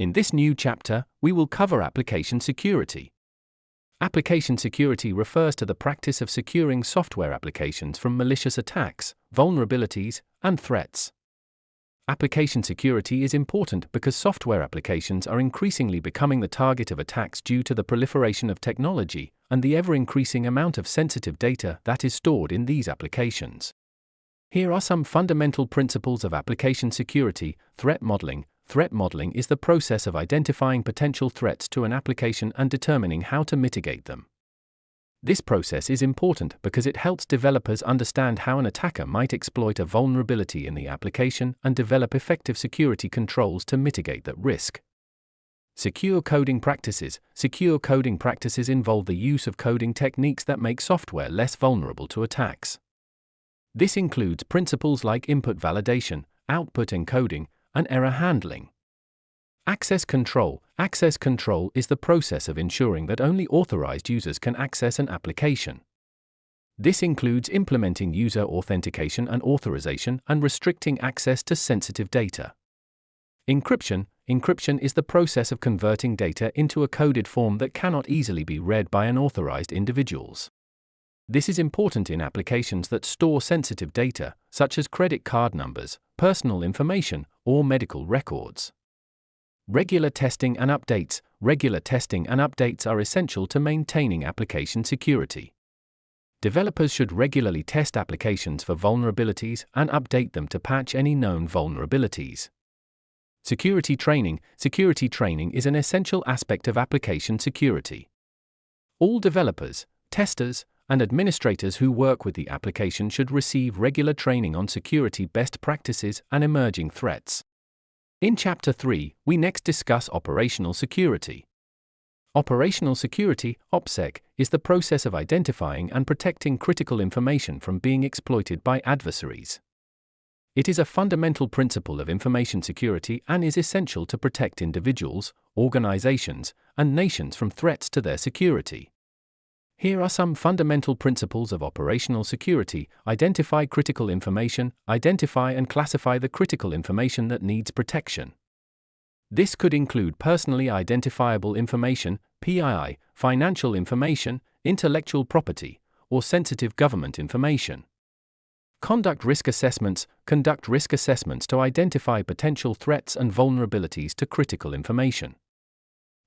In this new chapter, we will cover application security. Application security refers to the practice of securing software applications from malicious attacks, vulnerabilities, and threats. Application security is important because software applications are increasingly becoming the target of attacks due to the proliferation of technology and the ever-increasing amount of sensitive data that is stored in these applications. Here are some fundamental principles of application security. Threat modeling. Threat modeling is the process of identifying potential threats to an application and determining how to mitigate them. This process is important because it helps developers understand how an attacker might exploit a vulnerability in the application and develop effective security controls to mitigate that risk. Secure coding practices. Secure coding practices involve the use of coding techniques that make software less vulnerable to attacks. This includes principles like input validation, output encoding, and error handling. Access control. Access control is the process of ensuring that only authorized users can access an application. This includes implementing user authentication and authorization and restricting access to sensitive data. Encryption. Encryption is the process of converting data into a coded form that cannot easily be read by unauthorized individuals. This is important in applications that store sensitive data, such as credit card numbers, personal information, or medical records. Regular testing and updates. Regular testing and updates are essential to maintaining application security. Developers should regularly test applications for vulnerabilities and update them to patch any known vulnerabilities. Security training. Security training is an essential aspect of application security. All developers, testers, and administrators who work with the application should receive regular training on security best practices and emerging threats. In Chapter 3, we next discuss operational security. Operational security, OPSEC, is the process of identifying and protecting critical information from being exploited by adversaries. It is a fundamental principle of information security and is essential to protect individuals, organizations, and nations from threats to their security. Here are some fundamental principles of operational security. Identify critical information. Identify and classify the critical information that needs protection. This could include personally identifiable information, PII, financial information, intellectual property, or sensitive government information. Conduct risk assessments. Conduct risk assessments to identify potential threats and vulnerabilities to critical information.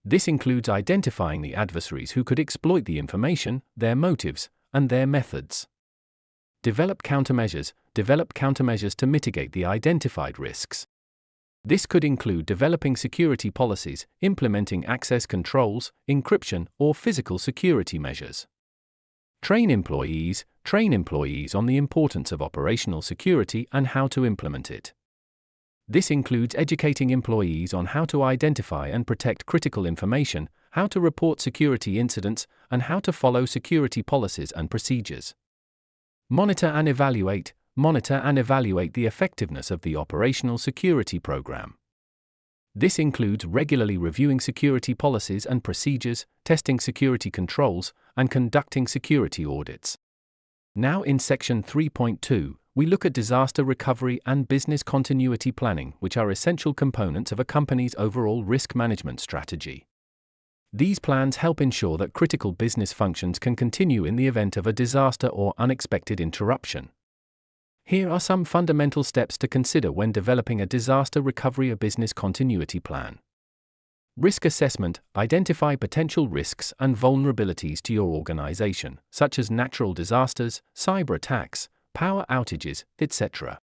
This includes identifying the adversaries who could exploit the information, their motives, and their methods. Develop countermeasures. Develop countermeasures to mitigate the identified risks. This could include developing security policies, implementing access controls, encryption, or physical security measures. Train employees. Train employees on the importance of operational security and how to implement it. This includes educating employees on how to identify and protect critical information, how to report security incidents, and how to follow security policies and procedures. Monitor and evaluate. Monitor and evaluate the effectiveness of the operational security program. This includes regularly reviewing security policies and procedures, testing security controls, and conducting security audits. Now in Section 3.2, we look at disaster recovery and business continuity planning, which are essential components of a company's overall risk management strategy. These plans help ensure that critical business functions can continue in the event of a disaster or unexpected interruption. Here are some fundamental steps to consider when developing a disaster recovery or business continuity plan. Risk assessment. Identify potential risks and vulnerabilities to your organization, such as natural disasters, cyber attacks, power outages, etc.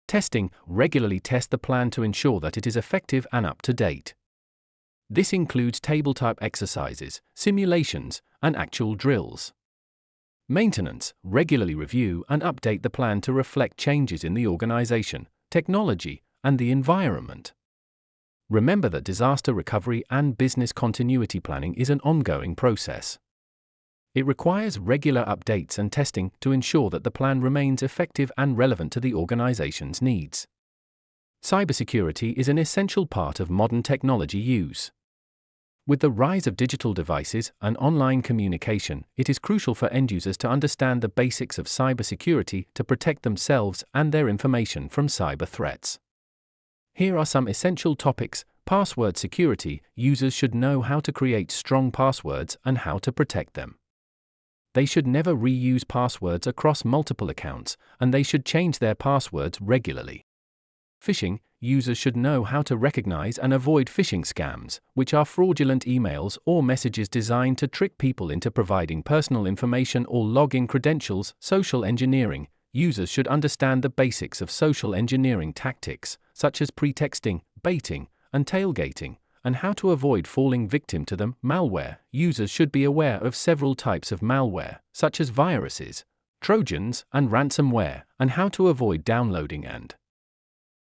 Testing. Regularly test the plan to ensure that it is effective and up to date. This includes tabletop exercises, simulations, and actual drills. Maintenance. Regularly review and update the plan to reflect changes in the organization, technology, and the environment. Remember that disaster recovery and business continuity planning is an ongoing process. It requires regular updates and testing to ensure that the plan remains effective and relevant to the organization's needs. Cybersecurity is an essential part of modern technology use. With the rise of digital devices and online communication, it is crucial for end users to understand the basics of cybersecurity to protect themselves and their information from cyber threats. Here are some essential topics: Password security. Users should know how to create strong passwords and how to protect them. They should never reuse passwords across multiple accounts, and they should change their passwords regularly. Phishing. Users should know how to recognize and avoid phishing scams, which are fraudulent emails or messages designed to trick people into providing personal information or login credentials. Social engineering. Users should understand the basics of social engineering tactics, such as pretexting, baiting, and tailgating, and how to avoid falling victim to them. Malware. Users should be aware of several types of malware, such as viruses, trojans, and ransomware, and how to avoid downloading and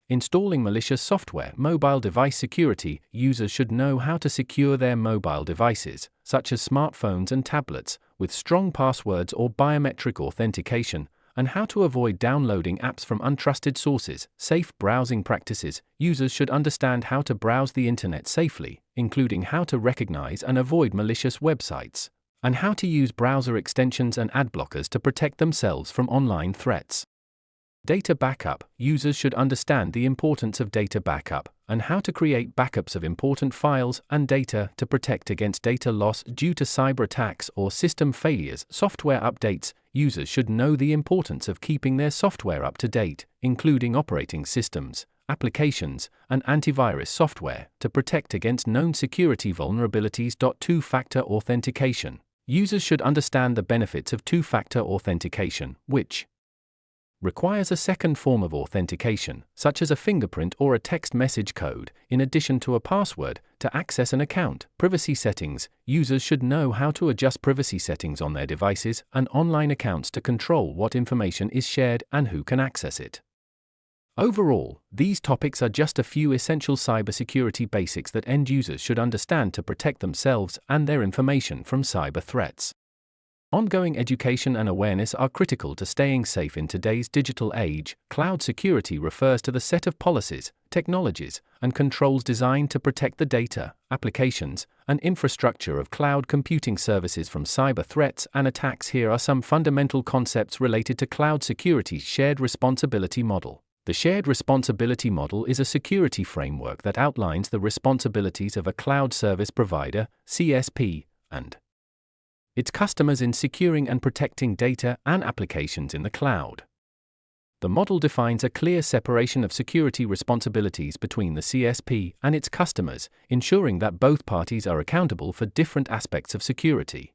installing malicious software. Mobile device security. Users should know how to secure their mobile devices, such as smartphones and tablets, with strong passwords or biometric authentication, and how to avoid downloading apps from untrusted sources. Safe browsing practices. Users should understand how to browse the internet safely, including how to recognize and avoid malicious websites, and how to use browser extensions and ad blockers to protect themselves from online threats. Data backup. Users should understand the importance of data backup and how to create backups of important files and data to protect against data loss due to cyber attacks or system failures. Software updates. Users should know the importance of keeping their software up to date, including operating systems, applications, and antivirus software, to protect against known security vulnerabilities. Two-factor authentication. Users should understand the benefits of two-factor authentication, which requires a second form of authentication, such as a fingerprint or a text message code, in addition to a password, to access an account. Privacy settings. Users should know how to adjust privacy settings on their devices and online accounts to control what information is shared and who can access it. Overall, these topics are just a few essential cybersecurity basics that end users should understand to protect themselves and their information from cyber threats. Ongoing education and awareness are critical to staying safe in today's digital age. Cloud security refers to the set of policies, technologies, and controls designed to protect the data, applications, and infrastructure of cloud computing services from cyber threats and attacks. Here are some fundamental concepts related to cloud security's shared responsibility model. The shared responsibility model is a security framework that outlines the responsibilities of a cloud service provider, CSP, and its customers in securing and protecting data and applications in the cloud. The model defines a clear separation of security responsibilities between the CSP and its customers, ensuring that both parties are accountable for different aspects of security.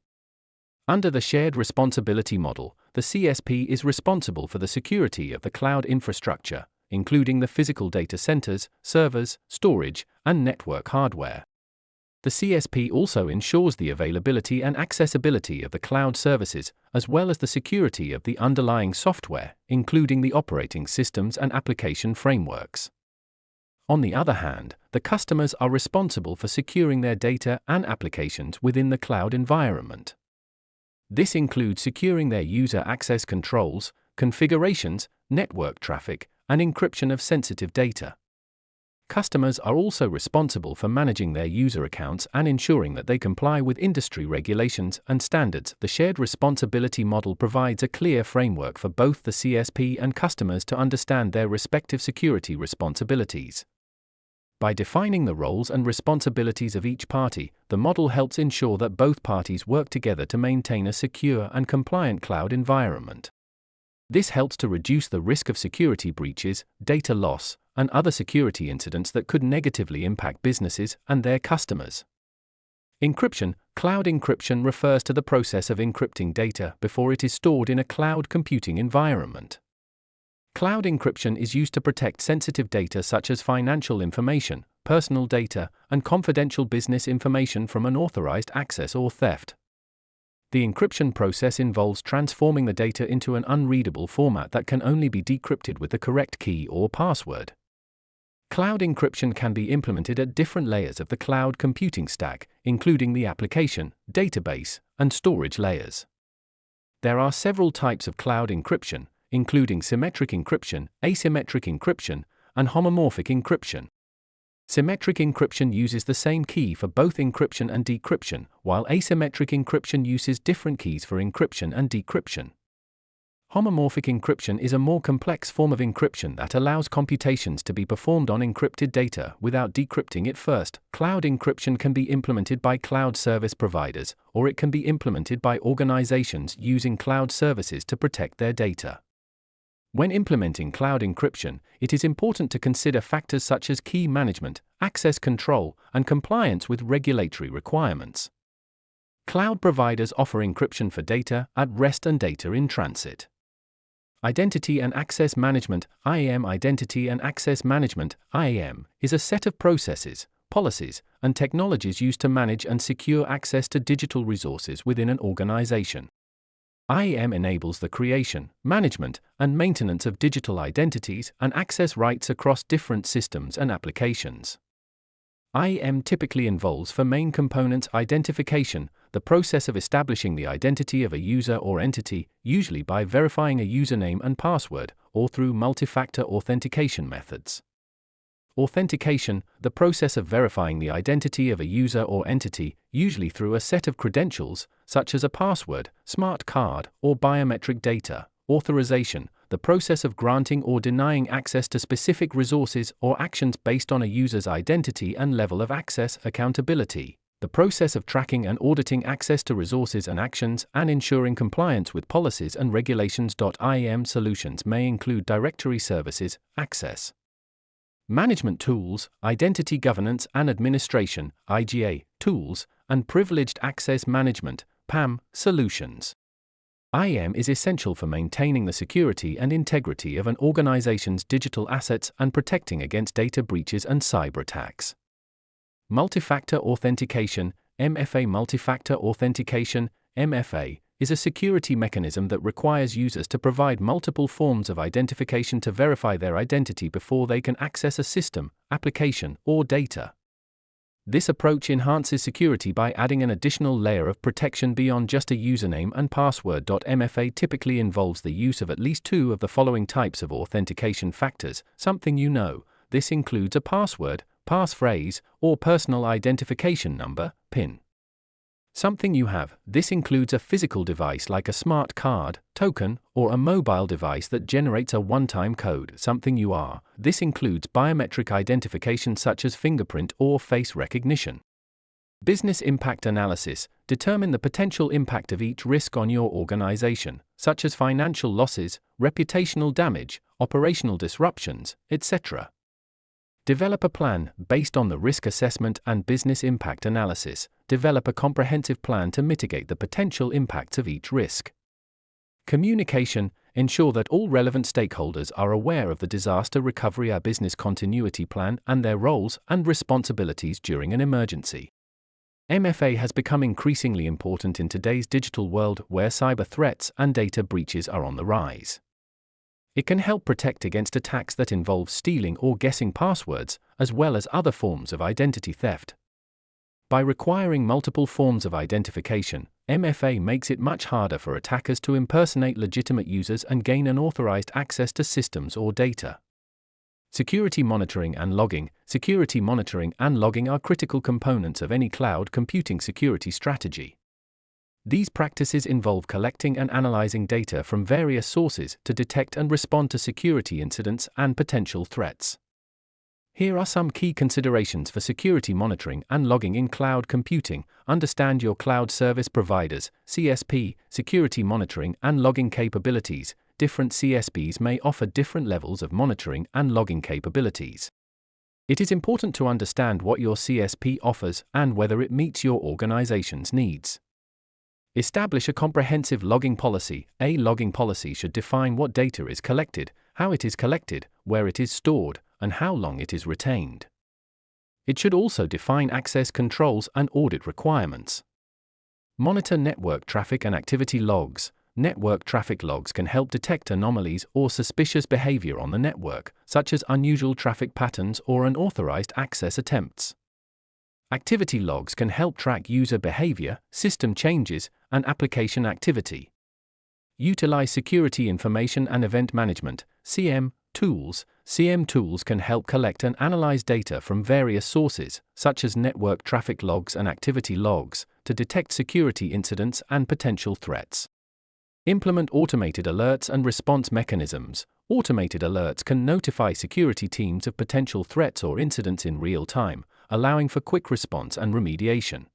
Under the shared responsibility model, the CSP is responsible for the security of the cloud infrastructure, including the physical data centers, servers, storage, and network hardware. The CSP also ensures the availability and accessibility of the cloud services, as well as the security of the underlying software, including the operating systems and application frameworks. On the other hand, the customers are responsible for securing their data and applications within the cloud environment. This includes securing their user access controls, configurations, network traffic, and encryption of sensitive data. Customers are also responsible for managing their user accounts and ensuring that they comply with industry regulations and standards. The shared responsibility model provides a clear framework for both the CSP and customers to understand their respective security responsibilities. By defining the roles and responsibilities of each party, the model helps ensure that both parties work together to maintain a secure and compliant cloud environment. This helps to reduce the risk of security breaches, data loss, and other security incidents that could negatively impact businesses and their customers. Encryption. Cloud encryption refers to the process of encrypting data before it is stored in a cloud computing environment. Cloud encryption is used to protect sensitive data such as financial information, personal data, and confidential business information from unauthorized access or theft. The encryption process involves transforming the data into an unreadable format that can only be decrypted with the correct key or password. Cloud encryption can be implemented at different layers of the cloud computing stack, including the application, database, and storage layers. There are several types of cloud encryption, including symmetric encryption, asymmetric encryption, and homomorphic encryption. Symmetric encryption uses the same key for both encryption and decryption, while asymmetric encryption uses different keys for encryption and decryption. Homomorphic encryption is a more complex form of encryption that allows computations to be performed on encrypted data without decrypting it first. Cloud encryption can be implemented by cloud service providers, or it can be implemented by organizations using cloud services to protect their data. When implementing cloud encryption, it is important to consider factors such as key management, access control, and compliance with regulatory requirements. Cloud providers offer encryption for data at rest and data in transit. Identity and Access Management (IAM). Identity and Access Management (IAM) is a set of processes, policies, and technologies used to manage and secure access to digital resources within an organization. IAM enables the creation, management, and maintenance of digital identities and access rights across different systems and applications. IAM typically involves four main components: identification, the process of establishing the identity of a user or entity, usually by verifying a username and password, or through multi-factor authentication methods. Authentication, the process of verifying the identity of a user or entity, usually through a set of credentials, such as a password, smart card, or biometric data. Authorization, the process of granting or denying access to specific resources or actions based on a user's identity and level of access. Accountability, the process of tracking and auditing access to resources and actions and ensuring compliance with policies and regulations. IAM solutions may include directory services, access management tools, identity governance and administration (IGA) tools, and privileged access management (PAM) solutions. IAM is essential for maintaining the security and integrity of an organization's digital assets and protecting against data breaches and cyber attacks. Multi-factor authentication (MFA). Multi-factor authentication (MFA) is a security mechanism that requires users to provide multiple forms of identification to verify their identity before they can access a system, application, or data. This approach enhances security by adding an additional layer of protection beyond just a username and password. MFA typically involves the use of at least two of the following types of authentication factors: something you know. This includes a password, passphrase, or personal identification number, PIN. Something you have. This includes a physical device like a smart card, token, or a mobile device that generates a one-time code. Something you are. This includes biometric identification such as fingerprint or face recognition. Business impact analysis. Determine the potential impact of each risk on your organization, such as financial losses, reputational damage, operational disruptions, etc. Develop a plan based on the risk assessment and business impact analysis. Develop a comprehensive plan to mitigate the potential impacts of each risk. Communication. Ensure that all relevant stakeholders are aware of the disaster recovery or business continuity plan and their roles and responsibilities during an emergency. MFA has become increasingly important in today's digital world where cyber threats and data breaches are on the rise. It can help protect against attacks that involve stealing or guessing passwords, as well as other forms of identity theft. By requiring multiple forms of identification, MFA makes it much harder for attackers to impersonate legitimate users and gain unauthorized access to systems or data. Security monitoring and logging. Security monitoring and logging are critical components of any cloud computing security strategy. These practices involve collecting and analyzing data from various sources to detect and respond to security incidents and potential threats. Here are some key considerations for security monitoring and logging in cloud computing. Understand your cloud service providers, CSP, security monitoring and logging capabilities. Different CSPs may offer different levels of monitoring and logging capabilities. It is important to understand what your CSP offers and whether it meets your organization's needs. Establish a comprehensive logging policy. A logging policy should define what data is collected, how it is collected, where it is stored, and how long it is retained. It should also define access controls and audit requirements. Monitor network traffic and activity logs. Network traffic logs can help detect anomalies or suspicious behavior on the network, such as unusual traffic patterns or unauthorized access attempts. Activity logs can help track user behavior, system changes, and application activity. Utilize security information and event management (CM) tools. CM tools can help collect and analyze data from various sources, such as network traffic logs and activity logs, to detect security incidents and potential threats. Implement automated alerts and response mechanisms. Automated alerts can notify security teams of potential threats or incidents in real time, allowing for quick response and remediation.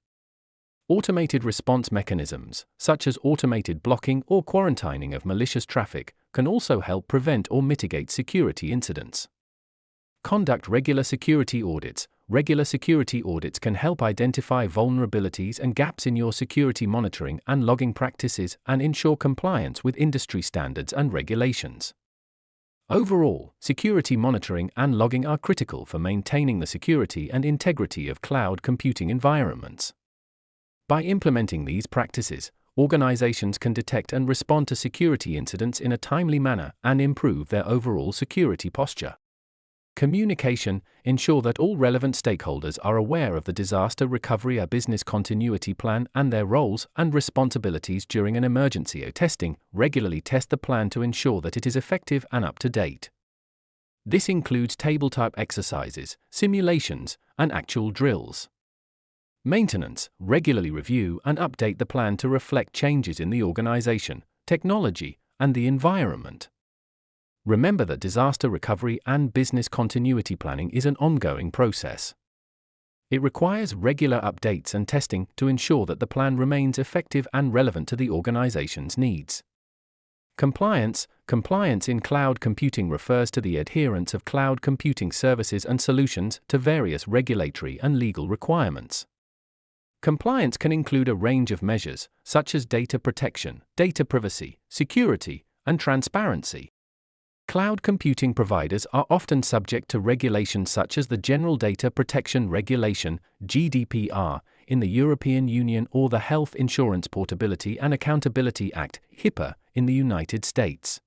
Automated response mechanisms, such as automated blocking or quarantining of malicious traffic, can also help prevent or mitigate security incidents. Conduct regular security audits. Regular security audits can help identify vulnerabilities and gaps in your security monitoring and logging practices and ensure compliance with industry standards and regulations. Overall, security monitoring and logging are critical for maintaining the security and integrity of cloud computing environments. By implementing these practices, organizations can detect and respond to security incidents in a timely manner and improve their overall security posture. Communication. Ensure that all relevant stakeholders are aware of the disaster recovery business continuity plan and their roles and responsibilities during an emergency. Testing. Regularly test the plan to ensure that it is effective and up to date. This includes tabletop exercises, simulations, and actual drills. Maintenance. Regularly review and update the plan to reflect changes in the organization, technology, and the environment. Remember that disaster recovery and business continuity planning is an ongoing process. It requires regular updates and testing to ensure that the plan remains effective and relevant to the organization's needs. Compliance. Compliance in cloud computing refers to the adherence of cloud computing services and solutions to various regulatory and legal requirements. Compliance can include a range of measures, such as data protection, data privacy, security, and transparency. Cloud computing providers are often subject to regulations such as the General Data Protection Regulation, GDPR, in the European Union or the Health Insurance Portability and Accountability Act, HIPAA, in the United States.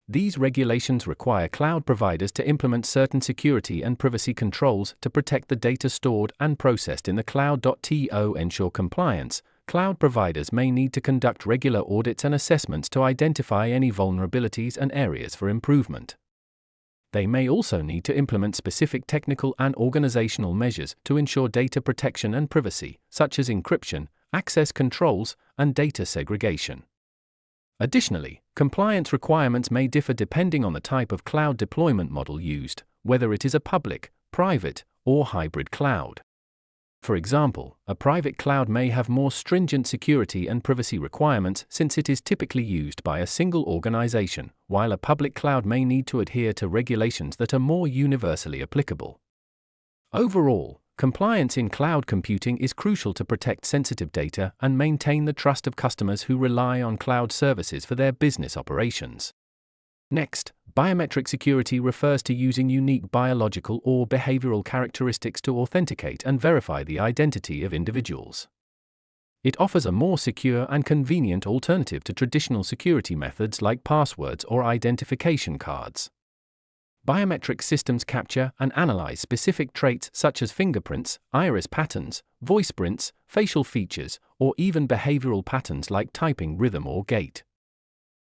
These regulations require cloud providers to implement certain security and privacy controls to protect the data stored and processed in the cloud. To ensure compliance, cloud providers may need to conduct regular audits and assessments to identify any vulnerabilities and areas for improvement. They may also need to implement specific technical and organizational measures to ensure data protection and privacy, such as encryption, access controls, and data segregation. Additionally, compliance requirements may differ depending on the type of cloud deployment model used, whether it is a public, private, or hybrid cloud. For example, a private cloud may have more stringent security and privacy requirements since it is typically used by a single organization, while a public cloud may need to adhere to regulations that are more universally applicable. Overall, compliance in cloud computing is crucial to protect sensitive data and maintain the trust of customers who rely on cloud services for their business operations. Next, biometric security refers to using unique biological or behavioral characteristics to authenticate and verify the identity of individuals. It offers a more secure and convenient alternative to traditional security methods like passwords or identification cards. Biometric systems capture and analyze specific traits such as fingerprints, iris patterns, voice prints, facial features, or even behavioral patterns like typing rhythm or gait.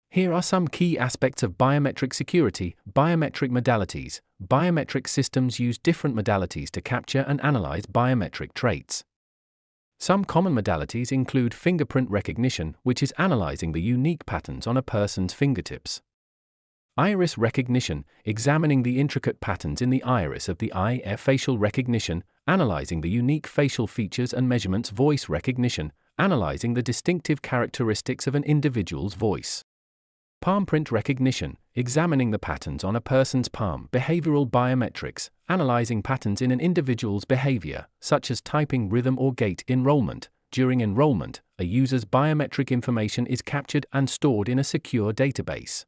Here are some key aspects of biometric security. Biometric modalities. Biometric systems use different modalities to capture and analyze biometric traits. Some common modalities include fingerprint recognition, which is analyzing the unique patterns on a person's fingertips. Iris recognition, examining the intricate patterns in the iris of the eye. Facial recognition, analyzing the unique facial features and measurements. Voice recognition, analyzing the distinctive characteristics of an individual's voice. Palm print recognition, examining the patterns on a person's palm. Behavioral biometrics, analyzing patterns in an individual's behavior, such as typing rhythm or gait. Enrollment. During enrollment, a user's biometric information is captured and stored in a secure database.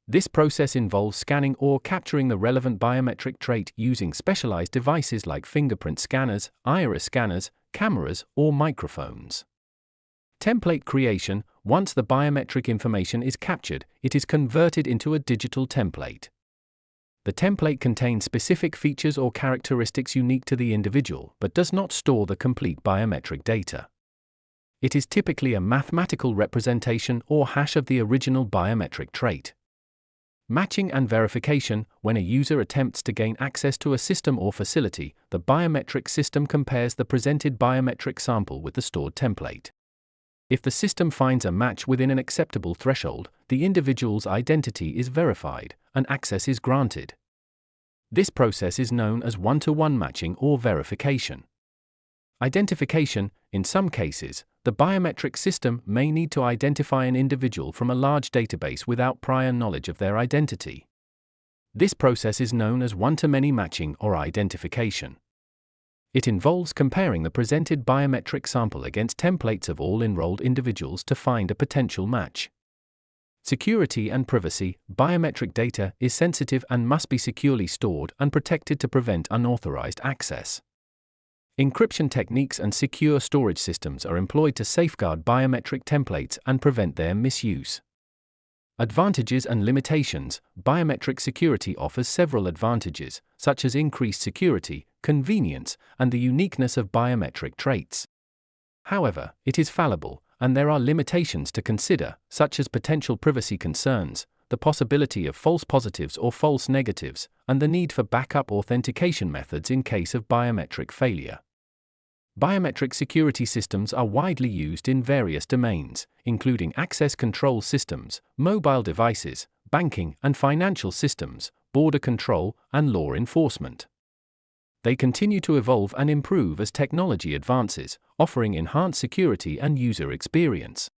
This process involves scanning or capturing the relevant biometric trait using specialized devices like fingerprint scanners, iris scanners, cameras, or microphones. Template creation. Once the biometric information is captured, it is converted into a digital template. The template contains specific features or characteristics unique to the individual but does not store the complete biometric data. It is typically a mathematical representation or hash of the original biometric trait. Matching and verification. When a user attempts to gain access to a system or facility, the biometric system compares the presented biometric sample with the stored template. If the system finds a match within an acceptable threshold, the individual's identity is verified, and access is granted. This process is known as one-to-one matching or verification. Identification: in some cases, the biometric system may need to identify an individual from a large database without prior knowledge of their identity. This process is known as one-to-many matching or identification. It involves comparing the presented biometric sample against templates of all enrolled individuals to find a potential match. Security and privacy: biometric data is sensitive and must be securely stored and protected to prevent unauthorized access. Encryption techniques and secure storage systems are employed to safeguard biometric templates and prevent their misuse. Advantages and limitations: biometric security offers several advantages, such as increased security, convenience, and the uniqueness of biometric traits. However, it is fallible, and there are limitations to consider, such as potential privacy concerns, the possibility of false positives or false negatives, and the need for backup authentication methods in case of biometric failure. Biometric security systems are widely used in various domains, including access control systems, mobile devices, banking and financial systems, border control, and law enforcement. They continue to evolve and improve as technology advances, offering enhanced security and user experience.